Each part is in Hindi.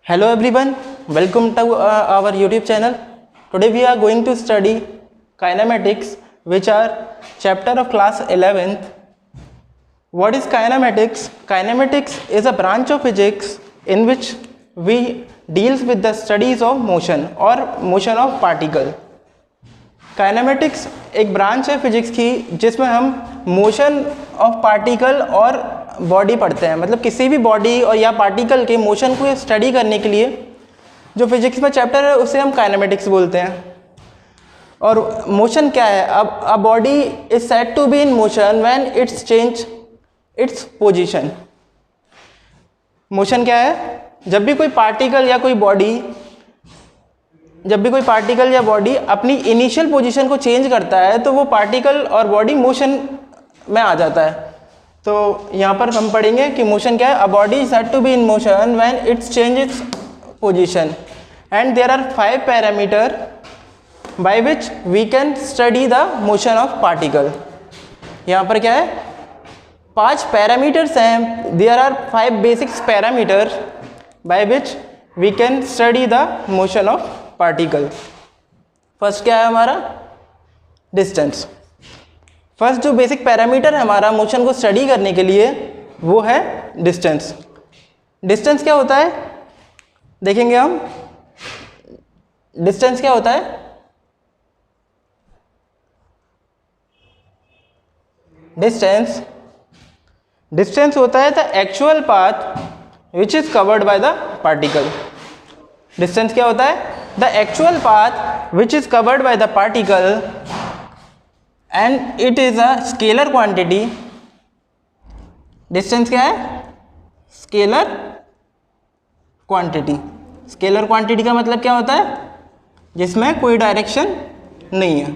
Hello everyone, welcome to our YouTube channel. Today we are going to study kinematics, which are chapter of class 11th. What is kinematics? Kinematics is a branch of physics in which we deals with the studies of motion or motion of particle. Kinematics एक ब्रांच है फिजिक्स की जिसमें हम मोशन ऑफ पार्टिकल और बॉडी पढ़ते हैं, मतलब किसी भी बॉडी और या पार्टिकल के मोशन को स्टडी करने के लिए जो फिजिक्स में चैप्टर है उसे हम काइनेमेटिक्स बोलते हैं। और मोशन क्या है? अब a body is said to be in motion when it's change its position. Motion क्या है? जब भी कोई पार्टिकल या बॉडी अपनी इनिशियल पोजीशन को चेंज करता है तो वो पार्टिकल और बॉडी मोशन में आ जाता है। तो यहाँ पर हम पढ़ेंगे कि मोशन क्या है। A body is said to be in motion when it's change its position and there are 5 parameter by which we can study the motion of particle. यहाँ पर क्या है? 5 पैरामीटर्स हैं। There are 5 basics parameter by which we can study the motion of particle. First क्या है हमारा? डिस्टेंस। फर्स्ट जो बेसिक पैरामीटर है हमारा मोशन को स्टडी करने के लिए वो है डिस्टेंस। डिस्टेंस क्या होता है देखेंगे हम। डिस्टेंस क्या होता है? डिस्टेंस होता है the actual path which is covered by the particle. Distance क्या होता है? The actual path which is covered by the particle and it is a scalar quantity. Distance क्या है? Scalar quantity. Scalar quantity का मतलब क्या होता है? जिसमें कोई डायरेक्शन नहीं है।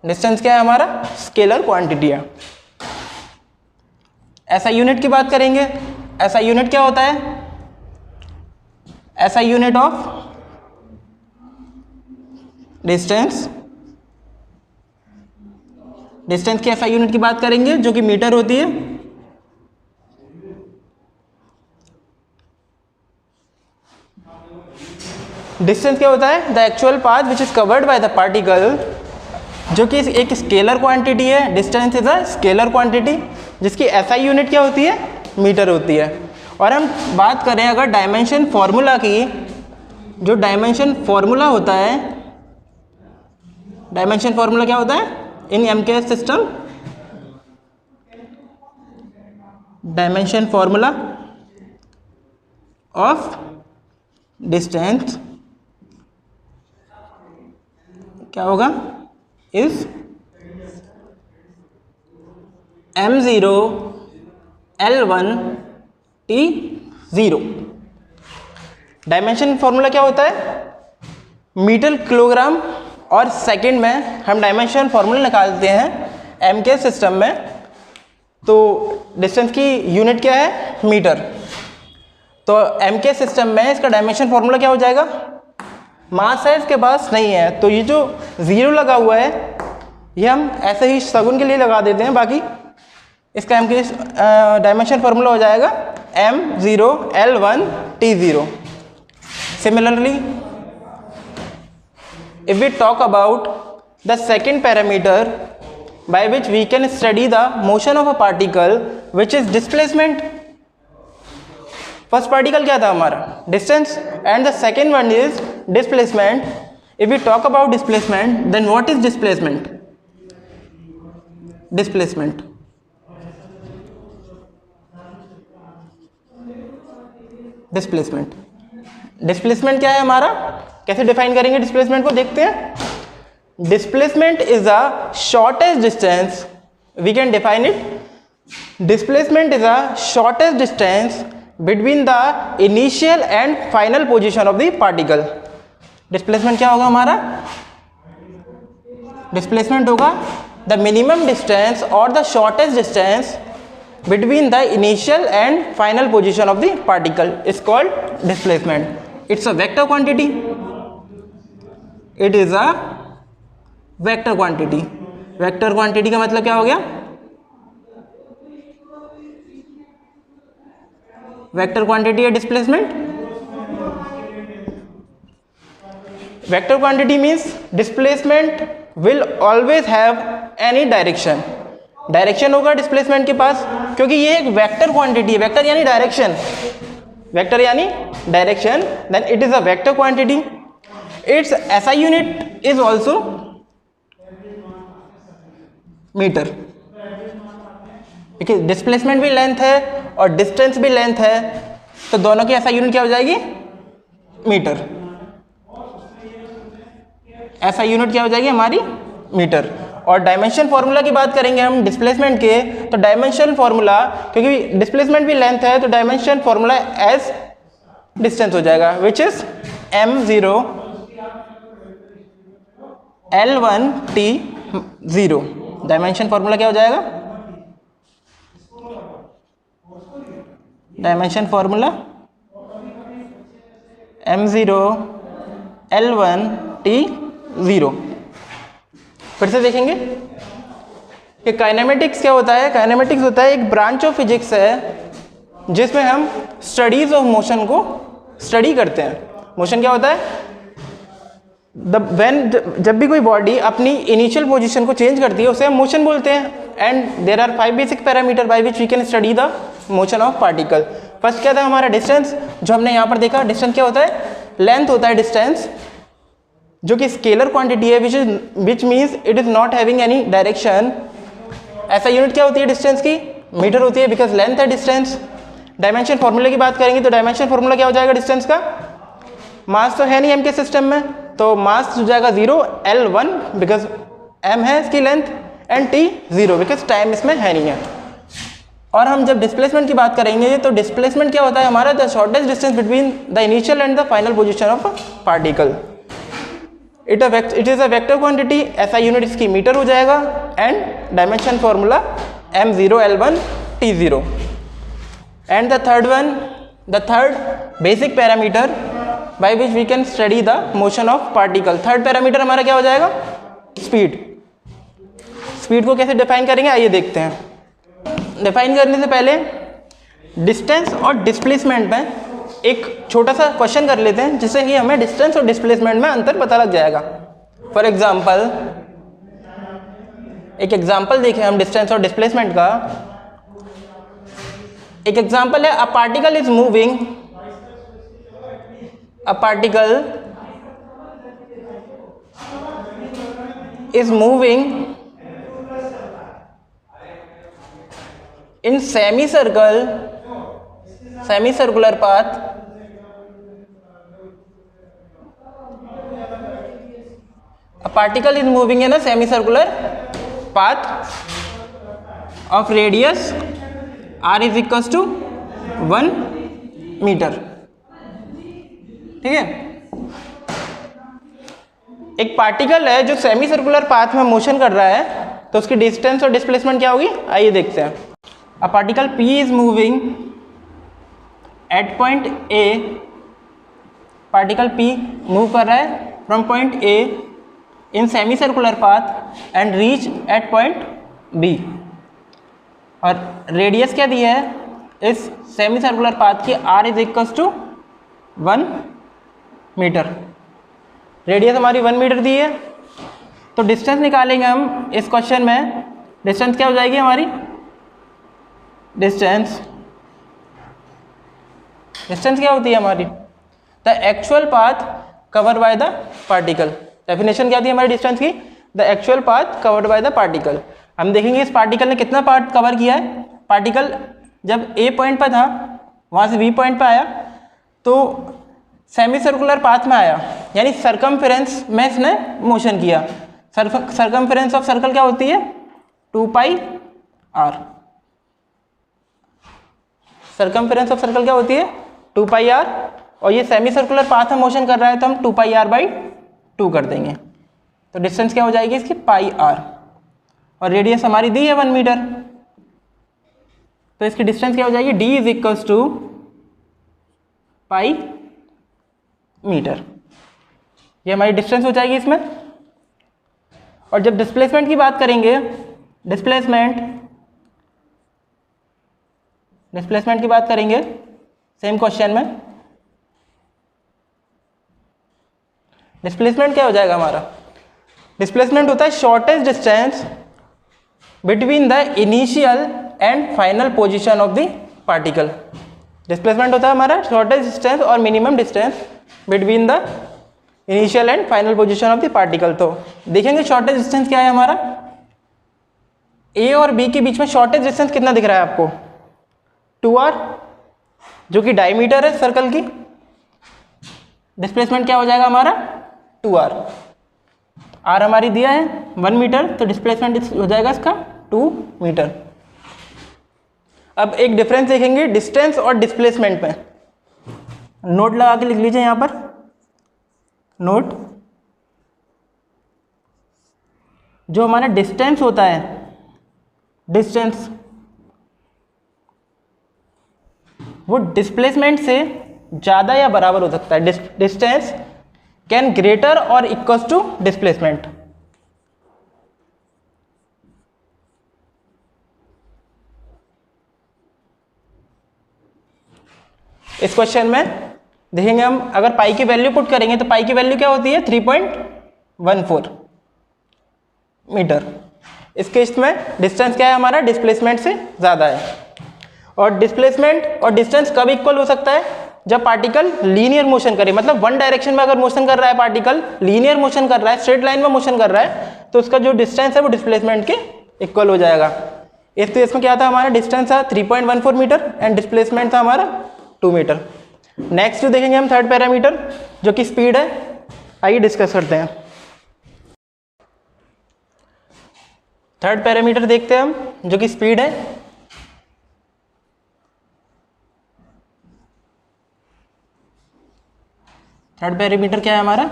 डिस्टेंस क्या है हमारा? स्केलर क्वांटिटी है। ऐसा यूनिट की बात करेंगे। ऐसा यूनिट क्या होता है? ऐसा यूनिट ऑफ डिस्टेंस की ऐसा यूनिट की बात करेंगे जो कि मीटर होती है। डिस्टेंस क्या होता है? The actual path which is covered by the particle, जो कि एक स्केलर क्वांटिटी है। Distance is a scalar quantity जिसकी ऐसा यूनिट क्या होती है? मीटर होती है। और हम बात करें अगर डायमेंशन फॉर्मूला की, जो डायमेंशन फॉर्मूला होता है, डायमेंशन फॉर्मूला क्या होता है in MKS system? Dimension formula of distance क्या होगा? Is m0 l1 T0। Dimension formula क्या होता है? मीटर, किलोग्राम और सेकंड में हम डायमेंशन फॉर्मूला निकालते हैं एमके सिस्टम में। तो डिस्टेंस की यूनिट क्या है? मीटर। तो एमके सिस्टम में इसका डायमेंशन फॉर्मूला क्या हो जाएगा? मास है इसके पास नहीं है तो ये जो 0 लगा हुआ है ये हम ऐसे ही शगुन के लिए लगा देते हैं। बाकी इसका एमके डायमेंशन फॉर्मूला हो जाएगा m0 l1 T0। Similarly, if we talk about the second parameter by which we can study the motion of a particle, which is displacement. First particle क्या था हमारा? Distance, and the second one is displacement. If we talk about displacement, then what is displacement? Displacement क्या है हमारा? कैसे डिफाइन करेंगे डिस्प्लेसमेंट को? देखते हैं। Displacement is a shortest distance, we can define it. Displacement is a shortest distance between the initial and final position of the particle. Displacement क्या होगा हमारा? डिस्प्लेसमेंट होगा द मिनिमम डिस्टेंस और the shortest distance between the initial and final position of the particle is called displacement. It's a vector quantity. It is a vector quantity. Vector quantity का मतलब क्या हो गया? वेक्टर क्वांटिटी है displacement. Vector quantity means displacement will always have any direction. Direction होगा डिस्प्लेसमेंट के पास, क्योंकि ये एक वेक्टर क्वांटिटी है। वेक्टर यानी डायरेक्शन, वेक्टर यानी direction, then it is a vector quantity. Its SI unit is also metre, क्योंकि डिस्प्लेसमेंट भी लेंथ है और डिस्टेंस भी लेंथ है, तो दोनों की SI यूनिट क्या हो जाएगी? मीटर। SI यूनिट क्या हो जाएगी हमारी? मीटर। और डायमेंशन फॉर्मूला की बात करेंगे हम डिस्प्लेसमेंट के, तो डायमेंशन फॉर्मूला, क्योंकि डिस्प्लेसमेंट भी लेंथ है, तो डायमेंशन फॉर्मूला एज डिस्टेंस हो जाएगा, which is m0 L1 T0। Dimension formula क्या हो जाएगा? Dimension formula m0 L1 T0। फिर से देखेंगे कि काइनेमेटिक्स क्या होता है। काइनेमेटिक्स होता है एक ब्रांच ऑफ फिजिक्स है जिसमें हम स्टडीज ऑफ मोशन को स्टडी करते हैं। मोशन क्या होता है? जब भी कोई बॉडी अपनी इनिशियल पोजीशन को चेंज करती है उसे हम मोशन बोलते हैं। And there are 5 basic parameter by which we can study the motion of particle. First क्या था हमारा? डिस्टेंस, जो हमने यहाँ पर देखा। डिस्टेंस क्या होता है? लेंथ होता है डिस्टेंस, जो कि स्केलर क्वांटिटी है, which means it is not having any direction. ऐसा यूनिट क्या होती है डिस्टेंस की? मीटर होती है, बिकॉज लेंथ है डिस्टेंस। डायमेंशन फॉर्मूले की बात करेंगे तो डायमेंशन फॉर्मूला क्या हो जाएगा डिस्टेंस का? मास तो है नहीं m के सिस्टम में, तो मास हो जाएगा 0 L1 बिकॉज m है इसकी length, and T 0 because time इसमें है नहीं है। और हम जब डिस्प्लेसमेंट की बात करेंगे तो डिस्प्लेसमेंट क्या होता है हमारा? The shortest distance between the initial and the final position of particle. It is a vector quantity, SI unit इसकी मीटर हो जाएगा, and dimension formula m0 L1 T0। And the third basic parameter by which we can study the motion of particle. Third parameter हमारा क्या हो जाएगा? स्पीड। स्पीड को कैसे डिफाइन करेंगे आइए देखते हैं। डिफाइन करने से पहले डिस्टेंस और डिस्प्लेसमेंट में एक छोटा सा क्वेश्चन कर लेते हैं, जिससे कि हमें डिस्टेंस और डिस्प्लेसमेंट में अंतर पता लग जाएगा। फॉर एग्जाम्पल, एक एग्जाम्पल देखें हम डिस्टेंस और डिस्प्लेसमेंट का। एक एग्जाम्पल है, a particle is moving, a particle is moving in semicircular path a particle is moving in a semicircular path of radius r is equals to 1 metre. ठीक है, एक पार्टिकल है जो सेमी सर्कुलर पाथ में मोशन कर रहा है, तो उसकी डिस्टेंस और डिस्प्लेसमेंट क्या होगी आइए देखते हैं। A particle P is moving at point A, particle P move कर रहा है from point A in semi circular path and reach at point B, और रेडियस क्या दिया है इस सेमी सर्कुलर पाथ की? r इज इक्वल्स टू 1 मीटर। रेडियस हमारी 1 मीटर दी है, तो डिस्टेंस निकालेंगे हम इस क्वेश्चन में। डिस्टेंस क्या हो जाएगी हमारी? डिस्टेंस क्या होती है हमारी? The actual path covered by the particle. Definition क्या थी हमारी डिस्टेंस की? The actual path covered by the particle. हम देखेंगे इस पार्टिकल ने कितना पार्ट कवर किया है। पार्टिकल जब A पॉइंट पर था, वहाँ से B पॉइंट पर आया, तो सेमी सर्कुलर पाथ में आया, यानी सरकमफेरेंस में इसने मोशन किया। सरकमफेरेंस ऑफ सर्कल क्या होती है? 2πr। सरकमफेरेंस ऑफ सर्कल क्या होती है? 2πr, और ये सेमी सर्कुलर पाथ में मोशन कर रहा है, तो हम 2πr/2 कर देंगे। तो डिस्टेंस क्या हो जाएगी इसकी? πr, और रेडियस हमारी दी है 1 मीटर, तो इसकी डिस्टेंस क्या हो जाएगी? d is equals to pi metre. ये हमारी डिस्टेंस हो जाएगी इसमें। और जब डिस्प्लेसमेंट की बात करेंगे, डिस्प्लेसमेंट की बात करेंगे सेम क्वेश्चन में डिस्प्लेसमेंट क्या हो जाएगा हमारा? डिस्प्लेसमेंट होता है shortest distance between the initial and final position of the particle. Displacement होता है हमारा शॉर्टेस्ट डिस्टेंस और minimum distance between the initial and final position of the particle. तो देखेंगे शॉर्टेस्ट डिस्टेंस क्या है हमारा, ए और बी के बीच में शॉर्टेस्ट डिस्टेंस कितना दिख रहा है आपको? 2r, जो कि डायमीटर है सर्कल की। डिस्प्लेसमेंट क्या हो जाएगा हमारा? 2r। r हमारी दिया है 1 मीटर, तो डिस्प्लेसमेंट हो जाएगा इसका 2 मीटर। अब एक डिफरेंस देखेंगे डिस्टेंस और डिस्प्लेसमेंट में। नोट लगा के लिख लीजिए यहाँ पर, नोट। जो हमारा डिस्टेंस होता है, डिस्टेंस वो डिस्प्लेसमेंट से ज़्यादा या बराबर हो सकता है। डिस्टेंस कैन ग्रेटर और इक्वल्स टू डिस्प्लेसमेंट। इस क्वेश्चन में देखेंगे हम, अगर पाई की वैल्यू पुट करेंगे तो पाई की वैल्यू क्या होती है? 3.14 मीटर। इस केस में डिस्टेंस क्या है हमारा? डिस्प्लेसमेंट से ज़्यादा है। और डिस्प्लेसमेंट और डिस्टेंस कब इक्वल हो सकता है? जब पार्टिकल लीनियर मोशन करे, मतलब वन डायरेक्शन में अगर मोशन कर रहा है पार्टिकल, लीनियर मोशन कर रहा है, स्ट्रेट लाइन में मोशन कर रहा है, तो उसका जो डिस्टेंस है वो डिस्प्लेसमेंट के इक्वल हो जाएगा। इस केस में क्या था हमारा? डिस्टेंस था 3.14 मीटर एंड डिस्प्लेसमेंट था हमारा 2 मीटर। नेक्स्ट देखेंगे हम थर्ड पैरामीटर, जो कि स्पीड है। आइए डिस्कस करते हैं। थर्ड पैरामीटर देखते हैं हम, जो कि स्पीड है। थर्ड पैरामीटर क्या है हमारा?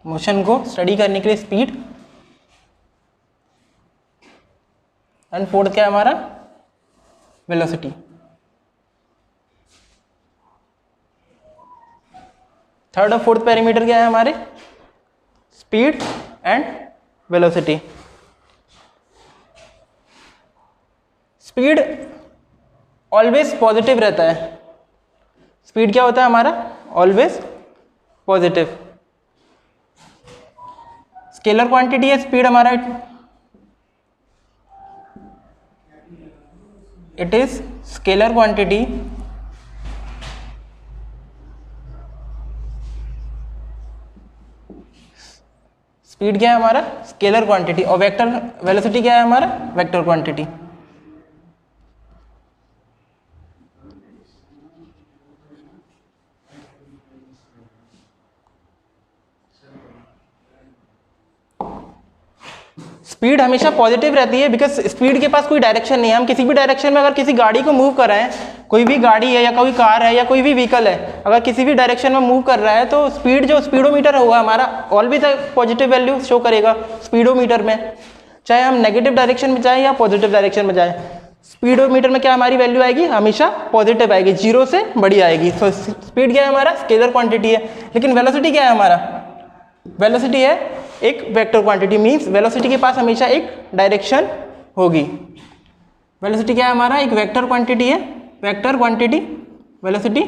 मोशन को स्टडी करने के लिए स्पीड। एंड फोर्थ क्या है हमारा? वेलोसिटी। थर्ड और फोर्थ पैरामीटर क्या है हमारे? Speed and velocity. Speed always positive रहता है। स्पीड क्या होता है हमारा? Always positive. स्केलर क्वांटिटी है स्पीड हमारा, it is scalar quantity speed क्या है हमारा? Scalar quantity. और वेक्टर वेलोसिटी क्या है हमारा? Vector quantity. स्पीड हमेशा पॉजिटिव रहती है बिकॉज स्पीड के पास कोई डायरेक्शन नहीं है। हम किसी भी डायरेक्शन में अगर किसी गाड़ी को मूव कर रहे हैं, कोई भी गाड़ी है या कोई कार है या कोई भी व्हीकल है, अगर किसी भी डायरेक्शन में मूव कर रहा है तो स्पीड जो स्पीडोमीटर होगा हमारा ऑलवेज पॉजिटिव वैल्यू शो करेगा स्पीडोमीटर में, चाहे हम नेगेटिव डायरेक्शन में जाएं या पॉजिटिव डायरेक्शन में जाएं। स्पीडोमीटर में क्या हमारी वैल्यू आएगी? हमेशा पॉजिटिव आएगी, जीरो से बड़ी आएगी। तो स्पीड क्या है हमारा? स्केलर क्वांटिटी है। लेकिन वेलोसिटी क्या है हमारा? वेलोसिटी है एक वेक्टर क्वांटिटी, मींस वेलोसिटी के पास हमेशा एक डायरेक्शन होगी। वेलोसिटी क्या है हमारा? एक वेक्टर क्वांटिटी है, vector quantity velocity.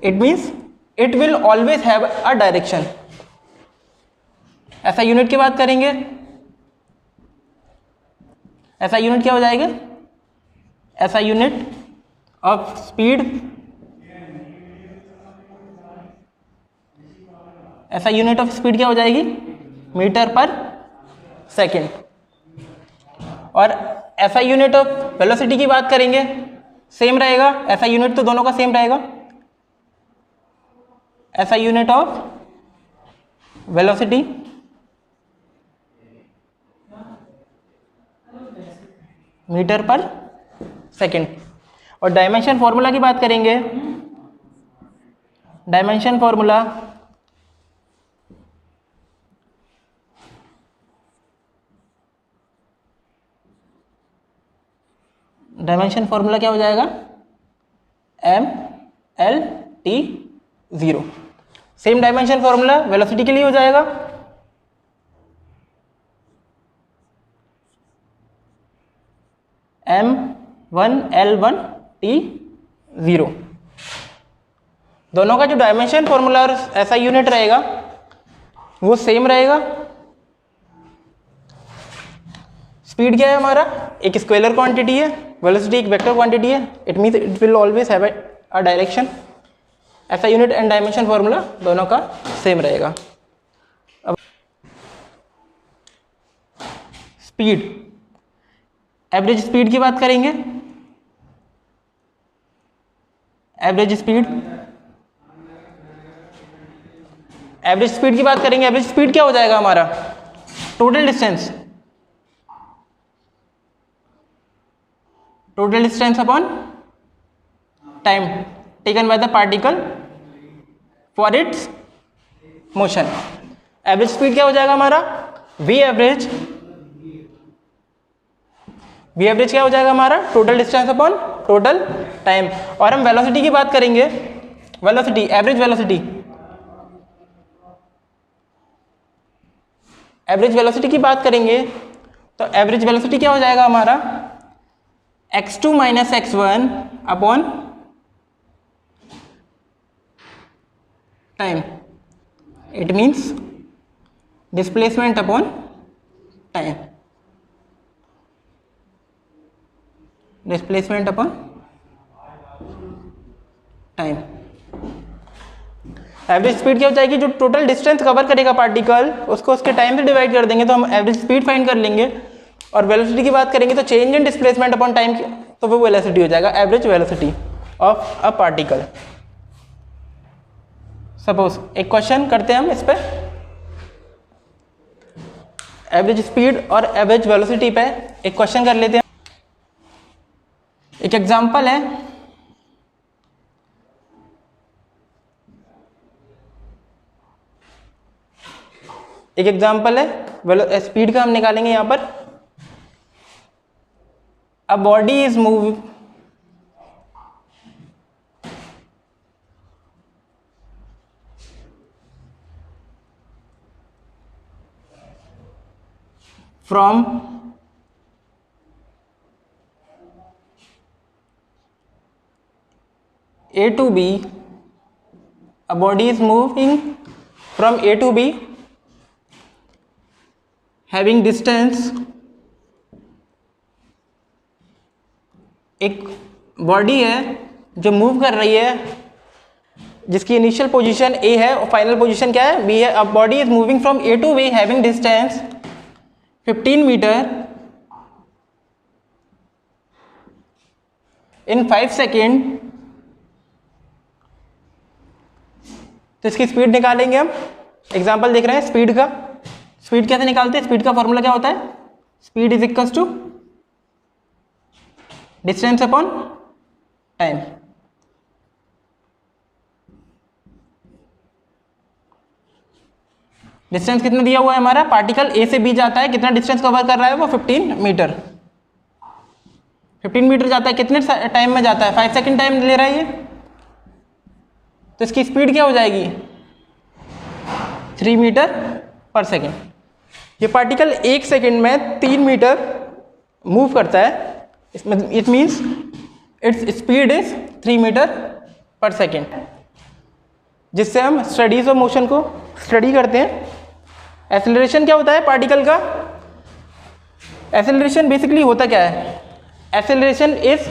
It means it will always have a direction. ऐसा यूनिट की बात करेंगे, ऐसा यूनिट क्या हो जाएगा? ऐसा यूनिट ऑफ स्पीड, ऐसा यूनिट ऑफ स्पीड क्या हो जाएगी? Metre per second. और ऐसा यूनिट ऑफ वेलोसिटी की बात करेंगे, सेम रहेगा, ऐसा यूनिट तो दोनों का सेम रहेगा। ऐसा unit of velocity metre per second. और डायमेंशन फॉर्मूला की बात करेंगे, डायमेंशन फॉर्मूला क्या हो जाएगा? mL/t0। Same dimension formula velocity के लिए हो जाएगा। m1L1t0 0। दोनों का जो डायमेंशन फॉर्मूला और ऐसा यूनिट रहेगा वो सेम रहेगा। स्पीड क्या है हमारा, एक स्केलर क्वांटिटी है, वेलोसिटी एक वेक्टर क्वांटिटी है, it means it will always have a direction. ऐसा यूनिट एंड डायमेंशन फॉर्मूला दोनों का सेम रहेगा। अब स्पीड, एवरेज स्पीड की बात करेंगे। एवरेज स्पीड की बात करेंगे। एवरेज स्पीड क्या हो जाएगा हमारा, total distance upon time taken by the particle for its motion. Average speed क्या हो जाएगा हमारा, वी एवरेज क्या हो जाएगा हमारा, total distance upon total time. और हम वेलोसिटी की बात करेंगे, वेलोसिटी, एवरेज वेलोसिटी की बात करेंगे तो एवरेज वेलोसिटी क्या हो जाएगा हमारा, x2 minus x1 upon time, it means displacement upon time, displacement upon time. Average speed क्या हो जाएगी, जो टोटल डिस्टेंस कवर करेगा पार्टिकल उसको उसके टाइम से डिवाइड कर देंगे तो हम एवरेज स्पीड फाइंड कर लेंगे। और वेलोसिटी की बात करेंगे तो change in displacement upon time, तो वो वेलोसिटी हो जाएगा, average velocity of a particle. Suppose एक क्वेश्चन करते हैं हम इस पे, एवरेज स्पीड और एवरेज वेलोसिटी पे एक क्वेश्चन कर लेते हैं। एक एग्जांपल है, स्पीड का हम निकालेंगे यहां पर। अ body is moving from A to B, a body is moving from A to B having distance, एक बॉडी है जो मूव कर रही है जिसकी इनिशियल पोजीशन A है और फाइनल पोजीशन क्या है, B है। अब body is moving from A to B having distance 15 metre in 5 second. तो इसकी स्पीड निकालेंगे हम। एग्जांपल देख रहे हैं स्पीड का, स्पीड कैसे निकालते हैं, स्पीड का फॉर्मूला क्या होता है, speed is equals to distance upon time. Distance कितना दिया हुआ है हमारा, पार्टिकल ए से बी जाता है, कितना डिस्टेंस कवर कर रहा है वो 15 मीटर। 15 मीटर जाता है, कितने टाइम में जाता है, 5 सेकेंड टाइम ले रहा है ये। तो इसकी स्पीड क्या हो जाएगी, 3 मीटर पर सेकेंड। ये पार्टिकल 1 सेकेंड में 3 मीटर मूव करता है, इसमें it means its speed is 3 metre per second. जिससे हम स्टडीज ऑफ मोशन को स्टडी करते हैं। एक्सेलरेशन क्या होता है पार्टिकल का, एक्सेलरेशन बेसिकली होता क्या है, acceleration is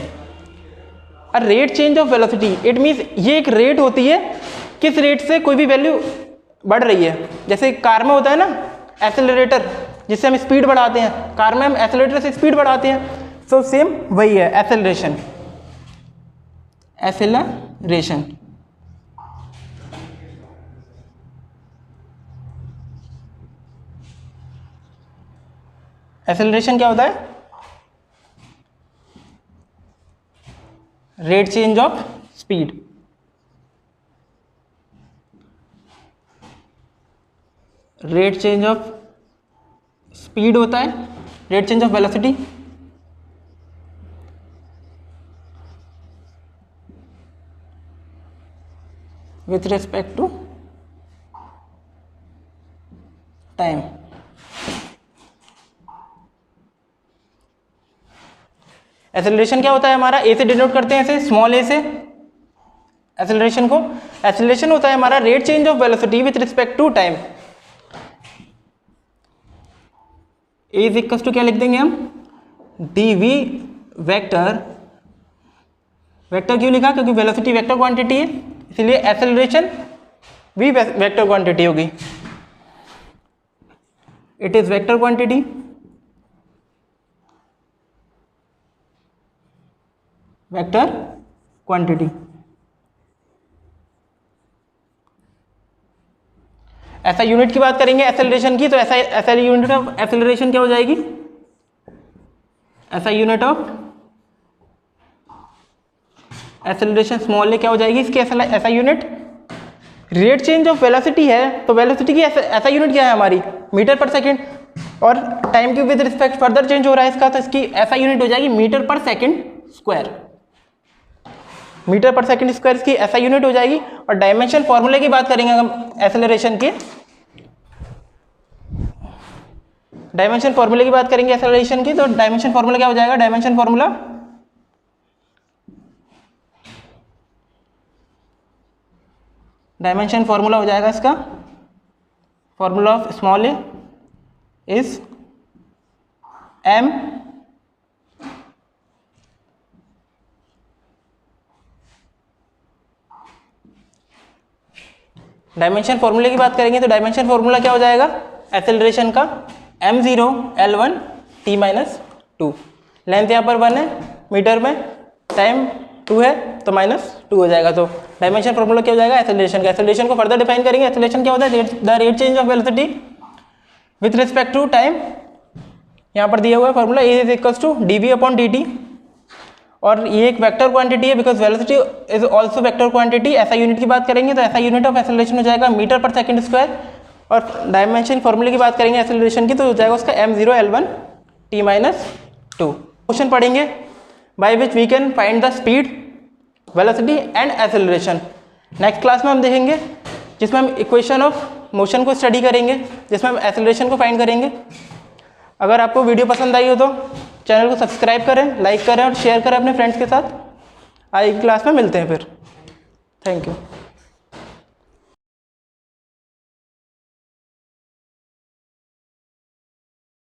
a rate change of velocity. It means ये एक रेट होती है, किस रेट से कोई भी वैल्यू बढ़ रही है। जैसे कार में होता है ना एक्सेलरेटर, जिससे हम स्पीड बढ़ाते हैं, कार में हम एक्सेलरेटर से स्पीड बढ़ाते हैं। सो सेम वही है एक्सेलरेशन, एक्सेलरेशन। एक्सेलरेशन क्या होता है, rate change of speed. Rate change of speed होता है, rate change of velocity. With respect to time. Acceleration क्या होता है हमारा, ए से डिनोट करते हैं, ऐसे स्मॉल ए से, एक्सेलरेशन को? एक्सेलरेशन होता है हमारा rate change of velocity with respect to time. A is equal to क्या लिख देंगे हम? डी वी वेक्टर, वेक्टर क्यों लिखा? क्योंकि वेलोसिटी वेक्टर क्वांटिटी है, इसलिए एक्सेलरेशन भी वेक्टर क्वांटिटी होगी। It is vector quantity, vector quantity. ऐसा यूनिट की बात करेंगे एक्सेलरेशन की, तो ऐसा यूनिट ऑफ एक्सेलरेशन क्या हो जाएगी? ऐसा यूनिट ऑफ एक्सेलरेशन स्मॉल ए क्या हो जाएगी इसकी? ऐसा unit rate change of velocity है, तो वेलोसिटी की ऐसा यूनिट क्या है हमारी? मीटर पर सेकेंड, और टाइम के विद रिस्पेक्ट फर्दर चेंज हो रहा है इसका, तो इसकी ऐसा यूनिट हो जाएगी metre per second square. Metre per second square इसकी ऐसा यूनिट हो जाएगी। और डायमेंशन फॉर्मूले की बात करेंगे हम एक्सेलरेशन के, डायमेंशन फॉर्मूले की बात करेंगे एक्सेलरेशन की, तो डायमेंशन फॉर्मूला क्या हो जाएगा? डायमेंशन फॉर्मूला हो जाएगा इसका, formula of small a is m dimension फॉर्मूले की बात करेंगे तो डायमेंशन फॉर्मूला क्या हो जाएगा एक्सेलरेशन का? m0 L1 t-2। लेंथ यहाँ पर 1 है मीटर में, टाइम 2 है तो -2 हो जाएगा। तो डायमेंशन फॉर्मूला क्या हो जाएगा एक्सेलरेशन का? एक्सेलरेशन को फर्दर डिफाइन करेंगे। एक्सेलरेशन क्या होता है? The rate change of velocity with respect to time. यहाँ पर दिया हुआ है formula a is equals to dv/dt, और ये एक वेक्टर क्वांटिटी है because velocity is also vector quantity. ऐसा यूनिट की बात करेंगे तो ऐसा यूनिट ऑफ एक्सेलरेशन हो जाएगा मीटर पर सेकेंड स्क्वायर, और डायमेंशन फॉर्मूले की बात करेंगे एक्सेलरेशन की तो हो जाएगा उसका m0 L1 t-2। क्वेश्चन पढ़ेंगे by which we can find the speed, velocity and acceleration. Next class में हम देखेंगे जिसमें हम इक्वेशन ऑफ मोशन को स्टडी करेंगे, जिसमें हम एक्सेलरेशन को फाइंड करेंगे। अगर आपको वीडियो पसंद आई हो तो चैनल को सब्सक्राइब करें, लाइक करें और शेयर करें अपने फ्रेंड्स के साथ। आगे की क्लास में मिलते हैं फिर। Thank you.